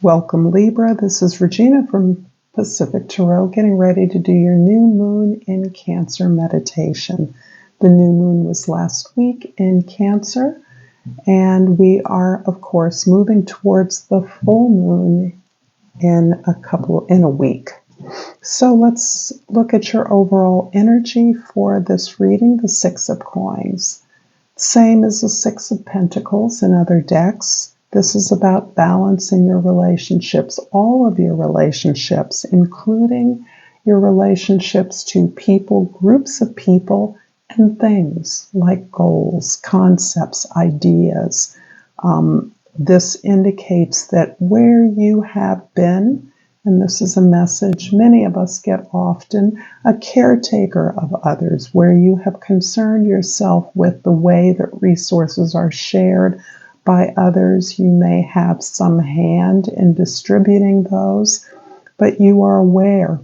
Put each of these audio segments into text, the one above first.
Welcome, Libra. This is Regina from Pacific Tarot, getting ready to do your new moon in Cancer meditation. The new moon was last week in Cancer, and we are, of course, moving towards the full moon in a week. So let's look at your overall energy for this reading, the Six of Coins. Same as the Six of Pentacles in other decks. This is about balance in your relationships, all of your relationships, including your relationships to people, groups of people, and things like goals, concepts, ideas. This indicates that where you have been, and this is a message many of us get often, a caretaker of others, where you have concerned yourself with the way that resources are shared by others. You may have some hand in distributing those, but you are aware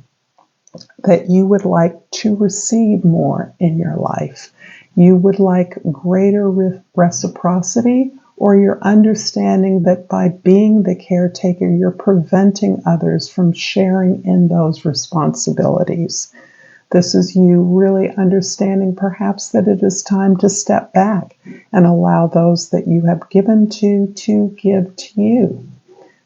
that you would like to receive more in your life. You would like greater reciprocity, or you're understanding that by being the caretaker, you're preventing others from sharing in those responsibilities. This is you really understanding perhaps that it is time to step back and allow those that you have given to give to you,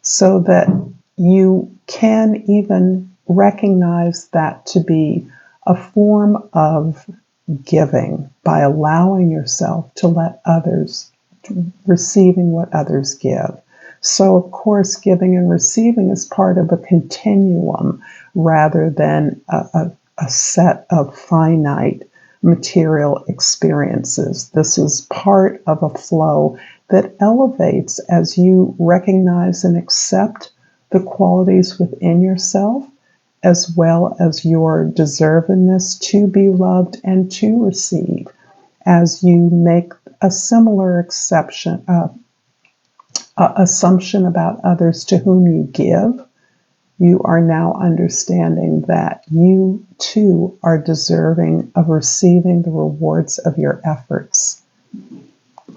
so that you can even recognize that to be a form of giving by allowing yourself to let others, receiving what others give. So, of course, giving and receiving is part of a continuum rather than a set of finite material experiences. This is part of a flow that elevates as you recognize and accept the qualities within yourself, as well as your deservedness to be loved and to receive. As you make a similar assumption about others to whom you give, you are now understanding that you too are deserving of receiving the rewards of your efforts.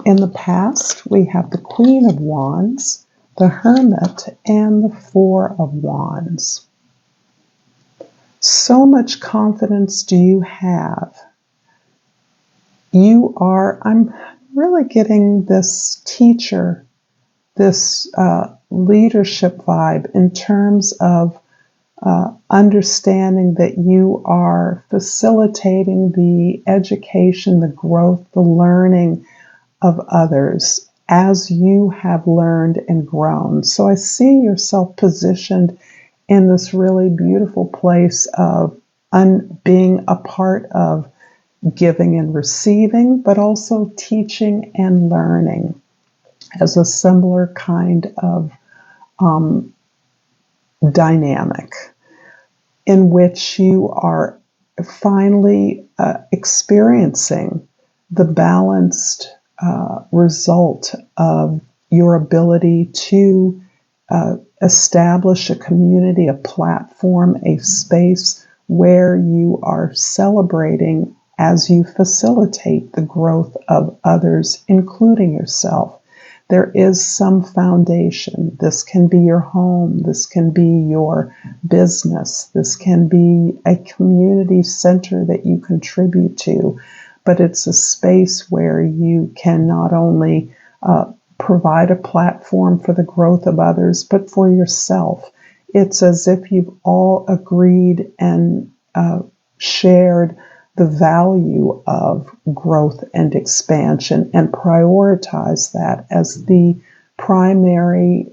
In the past, we have the Queen of Wands, the Hermit, and the Four of Wands. So much confidence do you have. I'm really getting this teacher, this leadership vibe in terms of understanding that you are facilitating the education, the growth, the learning of others as you have learned and grown. So I see yourself positioned in this really beautiful place of being a part of giving and receiving, but also teaching and learning as a similar kind of dynamic in which you are finally experiencing the balanced result of your ability to establish a community, a platform, a space where you are celebrating as you facilitate the growth of others, including yourself. There is some foundation. This can be your home. This can be your business. This can be a community center that you contribute to. But it's a space where you can not only provide a platform for the growth of others, but for yourself. It's as if you've all agreed and shared the value of growth and expansion and prioritize that as the primary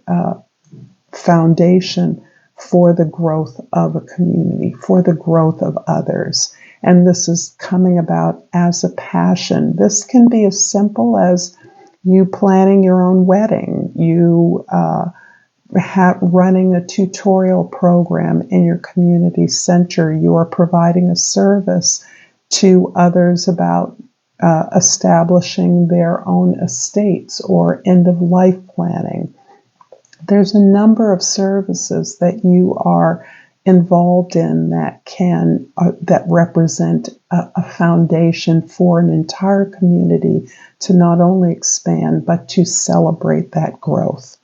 foundation for the growth of a community, for the growth of others. And this is coming about as a passion. This can be as simple as you planning your own wedding, you running a tutorial program in your community center, you are providing a service to others about establishing their own estates or end-of-life planning. There's a number of services that you are involved in that that represent a foundation for an entire community to not only expand, but to celebrate that growth.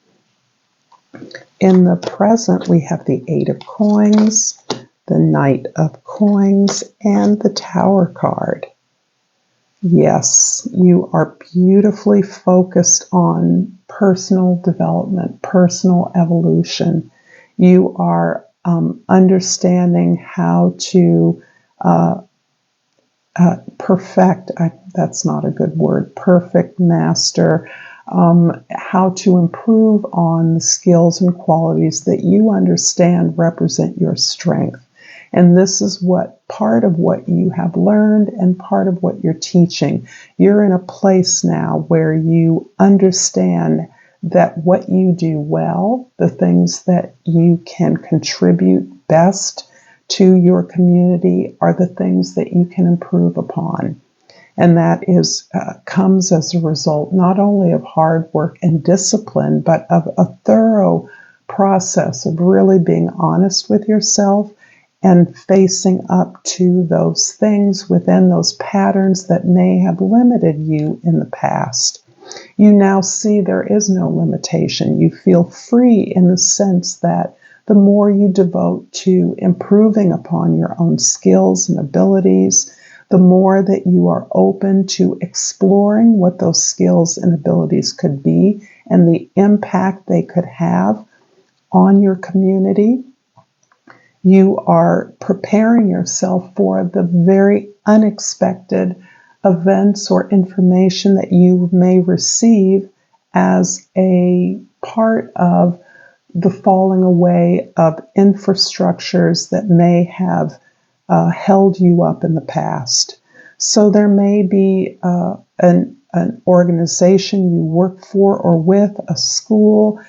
In the present, we have the Eight of Coins, the Knight of Coins, and the Tower card. Yes, you are beautifully focused on personal development, personal evolution. You are understanding how to perfect, that's not a good word, perfect, master, how to improve on the skills and qualities that you understand represent your strength. And this is what part of what you have learned and part of what you're teaching. You're in a place now where you understand that what you do well, the things that you can contribute best to your community, are the things that you can improve upon. And that is comes as a result not only of hard work and discipline, but of a thorough process of really being honest with yourself and facing up to those things within those patterns that may have limited you in the past. You now see there is no limitation. You feel free in the sense that the more you devote to improving upon your own skills and abilities, the more that you are open to exploring what those skills and abilities could be and the impact they could have on your community. You are preparing yourself for the very unexpected events or information that you may receive as a part of the falling away of infrastructures that may have held you up in the past. So there may be an organization you work for or with, a school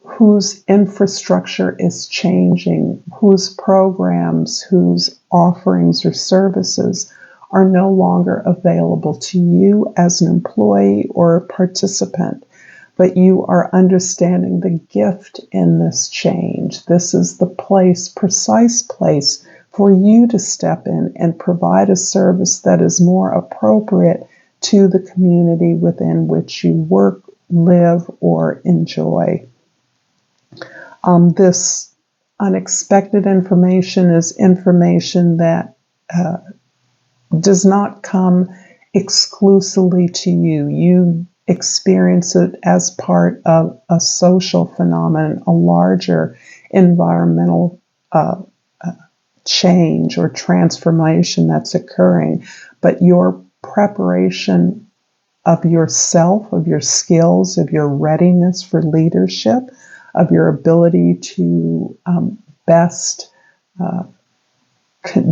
whose infrastructure is changing, whose programs, whose offerings or services are no longer available to you as an employee or a participant. But you are understanding the gift in this change. This is the precise place for you to step in and provide a service that is more appropriate to the community within which you work, live, or enjoy. This unexpected information is information that does not come exclusively to you. You experience it as part of a social phenomenon, a larger environmental change or transformation that's occurring. But your preparation of yourself, of your skills, of your readiness for leadership, of your ability to best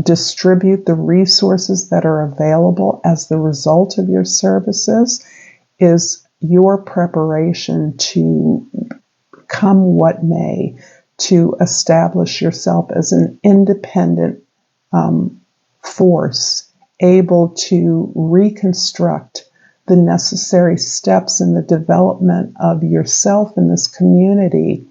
distribute the resources that are available as the result of your services is your preparation to come what may, to establish yourself as an independent force, able to reconstruct the necessary steps in the development of yourself in this community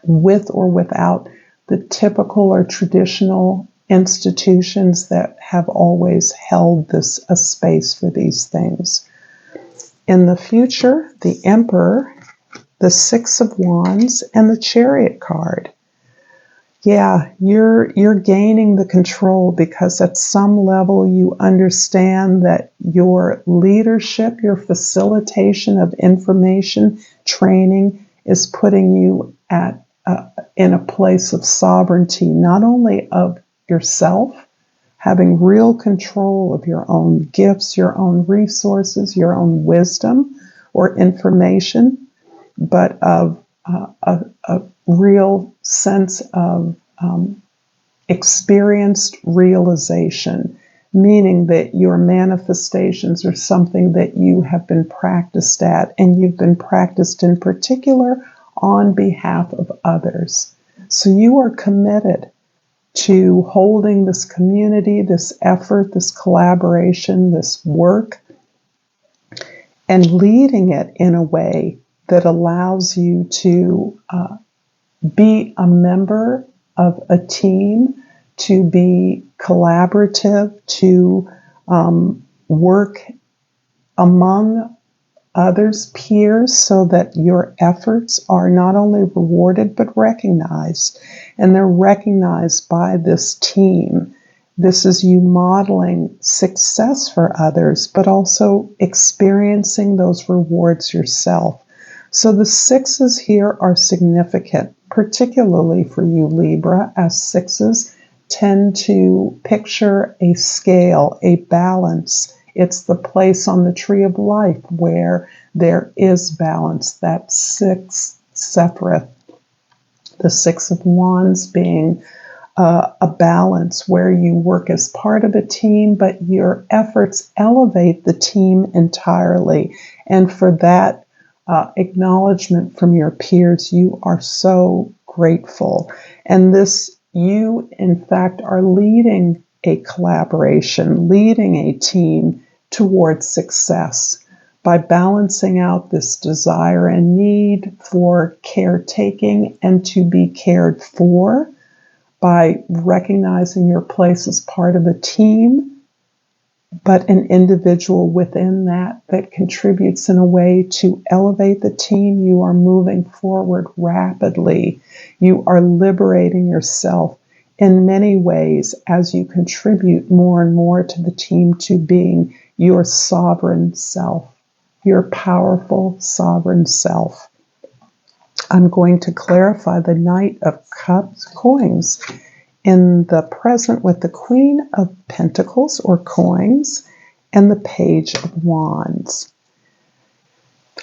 with or without the typical or traditional institutions that have always held a space for these things. In the future, the Emperor, the Six of Wands, and the Chariot card. Yeah, you're gaining the control because at some level you understand that your leadership, your facilitation of information, training is putting you in a place of sovereignty, not only of yourself, having real control of your own gifts, your own resources, your own wisdom or information, but of a real sense of experienced realization, meaning that your manifestations are something that you have been practiced at, and you've been practiced in particular on behalf of others. So you are committed to holding this community, this effort, this collaboration, this work, and leading it in a way that allows you to be a member of a team, to be collaborative, to work among others, peers, so that your efforts are not only rewarded but recognized. And they're recognized by this team. This is you modeling success for others, but also experiencing those rewards yourself. So the sixes here are significant, particularly for you, Libra, as sixes tend to picture a scale, a balance. It's the place on the tree of life where there is balance. That sixth Sephiroth, the Six of Wands being a balance where you work as part of a team, but your efforts elevate the team entirely. And for that acknowledgement from your peers, you are so grateful. And this, you in fact are leading a collaboration, leading a team towards success by balancing out this desire and need for caretaking and to be cared for, by recognizing your place as part of a team, but an individual within that contributes in a way to elevate the team. You are moving forward rapidly. You are liberating yourself in many ways as you contribute more and more to the team, to being your sovereign self, your powerful sovereign self. I'm going to clarify the Knight of Cups coins in the present with the Queen of Pentacles or coins and the Page of Wands.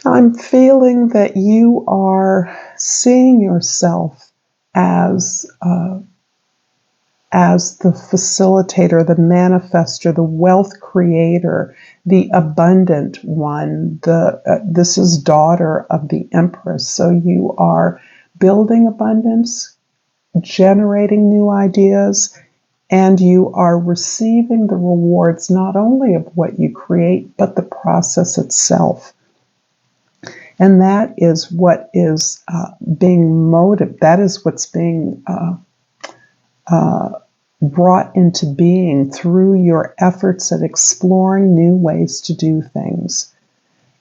I'm feeling that you are seeing yourself as the facilitator, the manifester, the wealth creator, the abundant one. This is daughter of the Empress. So you are building abundance, generating new ideas, and you are receiving the rewards not only of what you create, but the process itself. And that is what is being motivated. That is what's being brought into being through your efforts at exploring new ways to do things.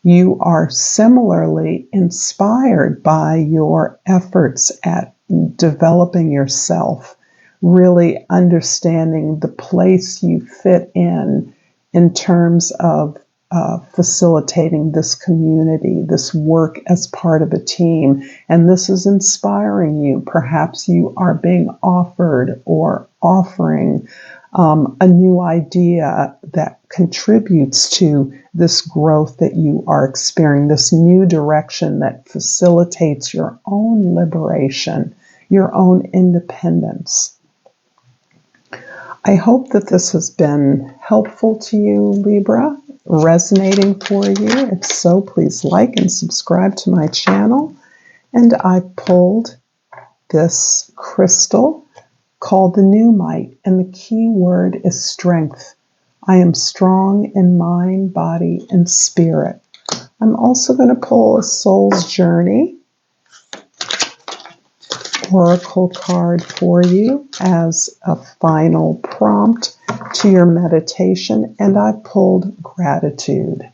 You are similarly inspired by your efforts at developing yourself, really understanding the place you fit in terms of facilitating this community, this work as part of a team. And this is inspiring you. Perhaps you are being offered or offering a new idea that contributes to this growth that you are experiencing, this new direction that facilitates your own liberation, your own independence. I hope that this has been helpful to you, Libra, resonating for you. If so, please like and subscribe to my channel. And I pulled this crystal called the Pneumite, and the key word is strength. I am strong in mind, body, and spirit. I'm also going to pull a soul's journey oracle card for you as a final prompt to your meditation, and I pulled gratitude.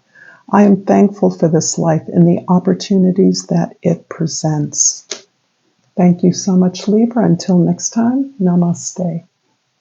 I am thankful for this life and the opportunities that it presents. Thank you so much, Libra. Until next time, namaste.